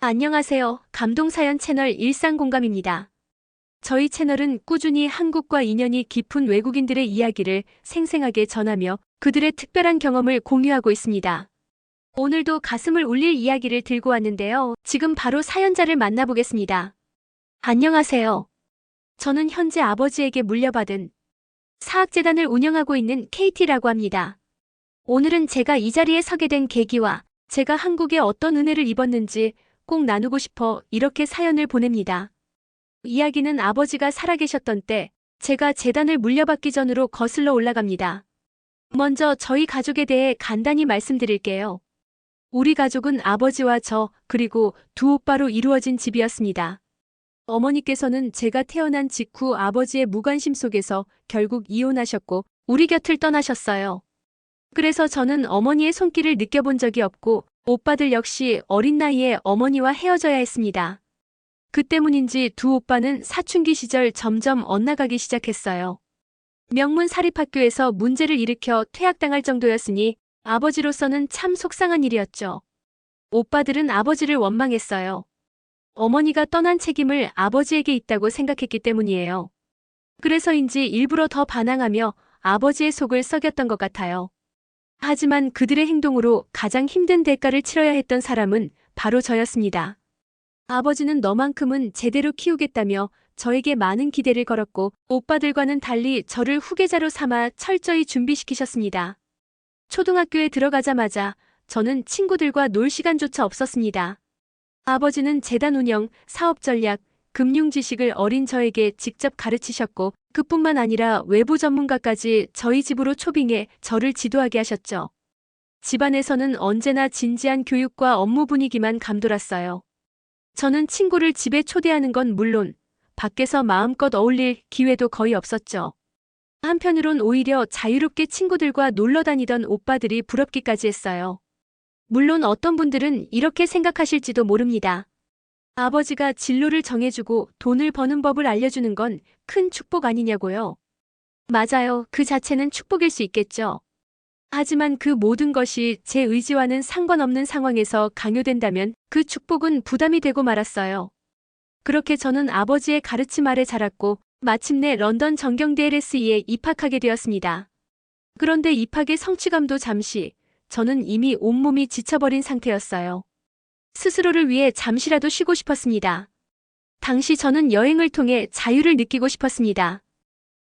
안녕하세요. 감동사연 채널 일상공감입니다. 저희 채널은 꾸준히 한국과 인연이 깊은 외국인들의 이야기를 생생하게 전하며 그들의 특별한 경험을 공유하고 있습니다. 오늘도 가슴을 울릴 이야기를 들고 왔는데요. 지금 바로 사연자를 만나보겠습니다. 안녕하세요. 저는 현재 아버지에게 물려받은 사학재단을 운영하고 있는 KT라고 합니다. 오늘은 제가 이 자리에 서게 된 계기와 제가 한국에 어떤 은혜를 입었는지 꼭 나누고 싶어 이렇게 사연을 보냅니다. 이야기는 아버지가 살아계셨던 때 제가 재단을 물려받기 전으로 거슬러 올라갑니다. 먼저 저희 가족에 대해 간단히 말씀드릴게요. 우리 가족은 아버지와 저 그리고 두 오빠로 이루어진 집이었습니다. 어머니께서는 제가 태어난 직후 아버지의 무관심 속에서 결국 이혼하셨고 우리 곁을 떠나셨어요. 그래서 저는 어머니의 손길을 느껴본 적이 없고 오빠들 역시 어린 나이에 어머니와 헤어져야 했습니다. 그 때문인지 두 오빠는 사춘기 시절 점점 엇나가기 시작했어요. 명문 사립학교에서 문제를 일으켜 퇴학당할 정도였으니 아버지로서는 참 속상한 일이었죠. 오빠들은 아버지를 원망했어요. 어머니가 떠난 책임을 아버지에게 있다고 생각했기 때문이에요. 그래서인지 일부러 더 반항하며 아버지의 속을 썩였던 것 같아요. 하지만 그들의 행동으로 가장 힘든 대가를 치러야 했던 사람은 바로 저였습니다. 아버지는 너만큼은 제대로 키우겠다며 저에게 많은 기대를 걸었고 오빠들과는 달리 저를 후계자로 삼아 철저히 준비시키셨습니다. 초등학교에 들어가자마자 저는 친구들과 놀 시간조차 없었습니다. 아버지는 재단 운영, 사업 전략, 금융 지식을 어린 저에게 직접 가르치셨고 그뿐만 아니라 외부 전문가까지 저희 집으로 초빙해 저를 지도하게 하셨죠. 집안에서는 언제나 진지한 교육과 업무 분위기만 감돌았어요. 저는 친구를 집에 초대하는 건 물론 밖에서 마음껏 어울릴 기회도 거의 없었죠. 한편으론 오히려 자유롭게 친구들과 놀러 다니던 오빠들이 부럽기까지 했어요. 물론 어떤 분들은 이렇게 생각하실지도 모릅니다. 아버지가 진로를 정해주고 돈을 버는 법을 알려주는 건 큰 축복 아니냐고요. 맞아요. 그 자체는 축복일 수 있겠죠. 하지만 그 모든 것이 제 의지와는 상관없는 상황에서 강요된다면 그 축복은 부담이 되고 말았어요. 그렇게 저는 아버지의 가르침 아래 자랐고 마침내 런던 정경대 LSE에 입학하게 되었습니다. 그런데 입학의 성취감도 잠시, 저는 이미 온몸이 지쳐버린 상태였어요. 스스로를 위해 잠시라도 쉬고 싶었습니다. 당시 저는 여행을 통해 자유를 느끼고 싶었습니다.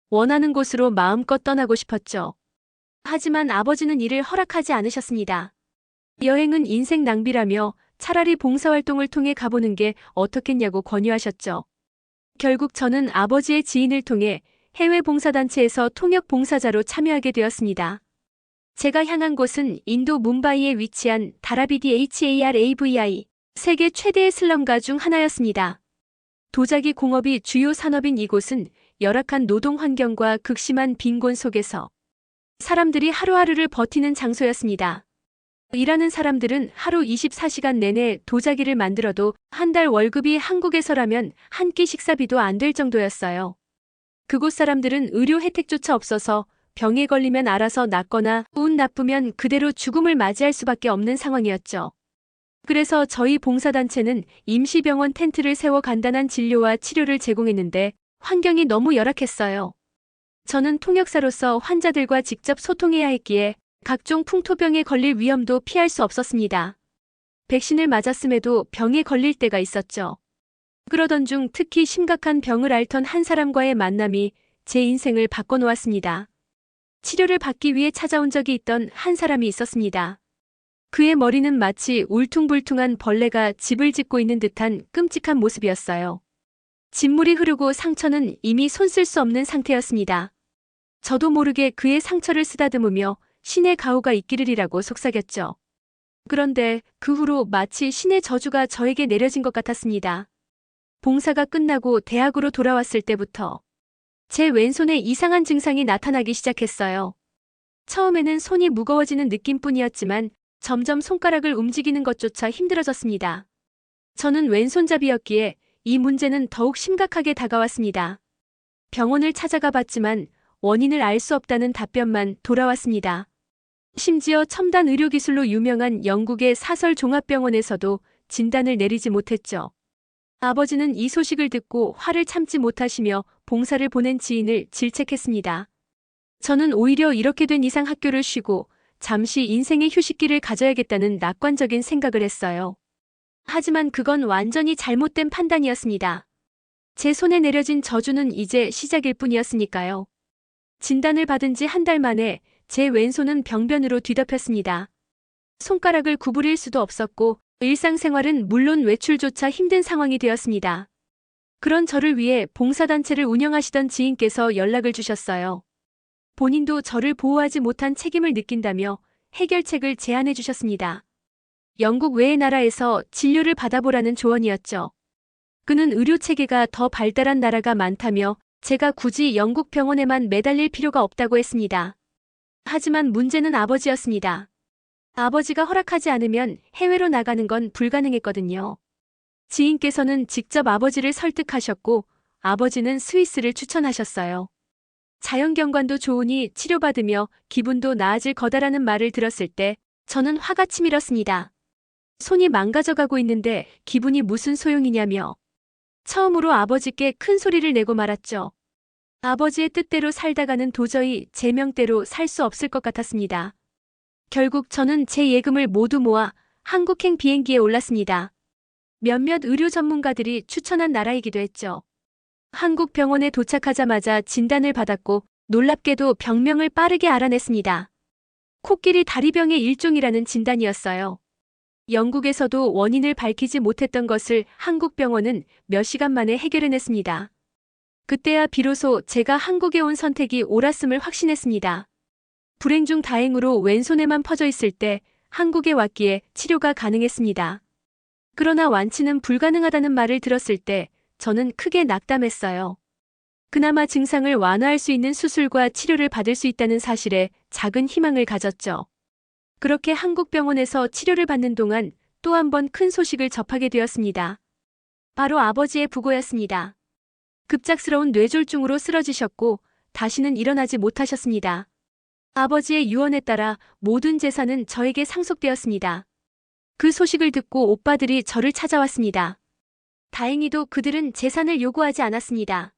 원하는 곳으로 마음껏 떠나고 싶었죠. 하지만 아버지는 이를 허락하지 않으셨습니다. 여행은 인생 낭비라며 차라리 봉사활동을 통해 가보는 게 어떻겠냐고 권유하셨죠. 결국 저는 아버지의 지인을 통해 해외 봉사단체에서 통역 봉사자로 참여하게 되었습니다. 제가 향한 곳은 인도 뭄바이에 위치한 다라비디 HARAVI, 세계 최대의 슬럼가 중 하나였습니다. 도자기 공업이 주요 산업인 이곳은 열악한 노동 환경과 극심한 빈곤 속에서 사람들이 하루하루를 버티는 장소였습니다. 일하는 사람들은 하루 24시간 내내 도자기를 만들어도 한 달 월급이 한국에서라면 한 끼 식사비도 안 될 정도였어요. 그곳 사람들은 의료 혜택조차 없어서 병에 걸리면 알아서 낫거나 운 나쁘면 그대로 죽음을 맞이할 수밖에 없는 상황이었죠. 그래서 저희 봉사단체는 임시병원 텐트를 세워 간단한 진료와 치료를 제공했는데 환경이 너무 열악했어요. 저는 통역사로서 환자들과 직접 소통해야 했기에 각종 풍토병에 걸릴 위험도 피할 수 없었습니다. 백신을 맞았음에도 병에 걸릴 때가 있었죠. 그러던 중 특히 심각한 병을 앓던 한 사람과의 만남이 제 인생을 바꿔놓았습니다. 치료를 받기 위해 찾아온 적이 있던 한 사람이 있었습니다. 그의 머리는 마치 울퉁불퉁한 벌레가 집을 짓고 있는 듯한 끔찍한 모습이었어요. 진물이 흐르고 상처는 이미 손 쓸 수 없는 상태였습니다. 저도 모르게 그의 상처를 쓰다듬으며 신의 가호가 있기를이라고 속삭였죠. 그런데 그 후로 마치 신의 저주가 저에게 내려진 것 같았습니다. 봉사가 끝나고 대학으로 돌아왔을 때부터 제 왼손에 이상한 증상이 나타나기 시작했어요. 처음에는 손이 무거워지는 느낌뿐이었지만 점점 손가락을 움직이는 것조차 힘들어졌습니다. 저는 왼손잡이였기에 이 문제는 더욱 심각하게 다가왔습니다. 병원을 찾아가 봤지만 원인을 알 수 없다는 답변만 돌아왔습니다. 심지어 첨단 의료기술로 유명한 영국의 사설 종합병원에서도 진단을 내리지 못했죠. 아버지는 이 소식을 듣고 화를 참지 못하시며 봉사를 보낸 지인을 질책했습니다. 저는 오히려 이렇게 된 이상 학교를 쉬고 잠시 인생의 휴식기를 가져야겠다는 낙관적인 생각을 했어요. 하지만 그건 완전히 잘못된 판단이었습니다. 제 손에 내려진 저주는 이제 시작일 뿐이었으니까요. 진단을 받은 지 한 달 만에 제 왼손은 병변으로 뒤덮였습니다. 손가락을 구부릴 수도 없었고 일상생활은 물론 외출조차 힘든 상황이 되었습니다. 그런 저를 위해 봉사단체를 운영하시던 지인께서 연락을 주셨어요. 본인도 저를 보호하지 못한 책임을 느낀다며 해결책을 제안해 주셨습니다. 영국 외의 나라에서 진료를 받아보라는 조언이었죠. 그는 의료 체계가 더 발달한 나라가 많다며 제가 굳이 영국 병원에만 매달릴 필요가 없다고 했습니다. 하지만 문제는 아버지였습니다. 아버지가 허락하지 않으면 해외로 나가는 건 불가능했거든요. 지인께서는 직접 아버지를 설득하셨고 아버지는 스위스를 추천하셨어요. 자연경관도 좋으니 치료받으며 기분도 나아질 거다라는 말을 들었을 때 저는 화가 치밀었습니다. 손이 망가져가고 있는데 기분이 무슨 소용이냐며 처음으로 아버지께 큰 소리를 내고 말았죠. 아버지의 뜻대로 살다가는 도저히 제 명대로 살 수 없을 것 같았습니다. 결국 저는 제 예금을 모두 모아 한국행 비행기에 올랐습니다. 몇몇 의료 전문가들이 추천한 나라이기도 했죠. 한국 병원에 도착하자마자 진단을 받았고 놀랍게도 병명을 빠르게 알아냈습니다. 코끼리 다리병의 일종이라는 진단이었어요. 영국에서도 원인을 밝히지 못했던 것을 한국 병원은 몇 시간 만에 해결해냈습니다. 그때야 비로소 제가 한국에 온 선택이 옳았음을 확신했습니다. 불행 중 다행으로 왼손에만 퍼져 있을 때 한국에 왔기에 치료가 가능했습니다. 그러나 완치는 불가능하다는 말을 들었을 때 저는 크게 낙담했어요. 그나마 증상을 완화할 수 있는 수술과 치료를 받을 수 있다는 사실에 작은 희망을 가졌죠. 그렇게 한국 병원에서 치료를 받는 동안 또 한 번 큰 소식을 접하게 되었습니다. 바로 아버지의 부고였습니다. 급작스러운 뇌졸중으로 쓰러지셨고 다시는 일어나지 못하셨습니다. 아버지의 유언에 따라 모든 재산은 저에게 상속되었습니다. 그 소식을 듣고 오빠들이 저를 찾아왔습니다. 다행히도 그들은 재산을 요구하지 않았습니다.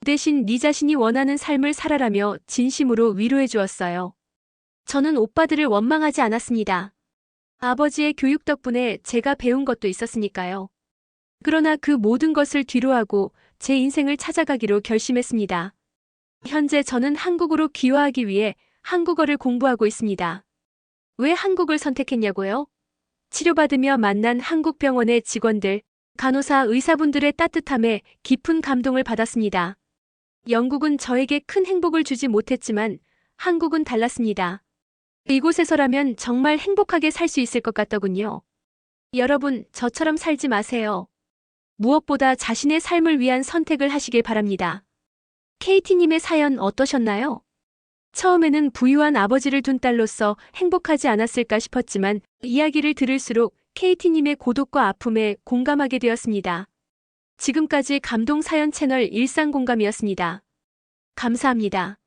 대신 네 자신이 원하는 삶을 살아라며 진심으로 위로해 주었어요. 저는 오빠들을 원망하지 않았습니다. 아버지의 교육 덕분에 제가 배운 것도 있었으니까요. 그러나 그 모든 것을 뒤로하고 제 인생을 찾아가기로 결심했습니다. 현재 저는 한국으로 귀화하기 위해 한국어를 공부하고 있습니다. 왜 한국을 선택했냐고요? 치료받으며 만난 한국 병원의 직원들, 간호사, 의사분들의 따뜻함에 깊은 감동을 받았습니다. 영국은 저에게 큰 행복을 주지 못했지만 한국은 달랐습니다. 이곳에서라면 정말 행복하게 살 수 있을 것 같더군요. 여러분, 저처럼 살지 마세요. 무엇보다 자신의 삶을 위한 선택을 하시길 바랍니다. KT님의 사연 어떠셨나요? 처음에는 부유한 아버지를 둔 딸로서 행복하지 않았을까 싶었지만 이야기를 들을수록 KT님의 고독과 아픔에 공감하게 되었습니다. 지금까지 감동 사연 채널 일상공감이었습니다. 감사합니다.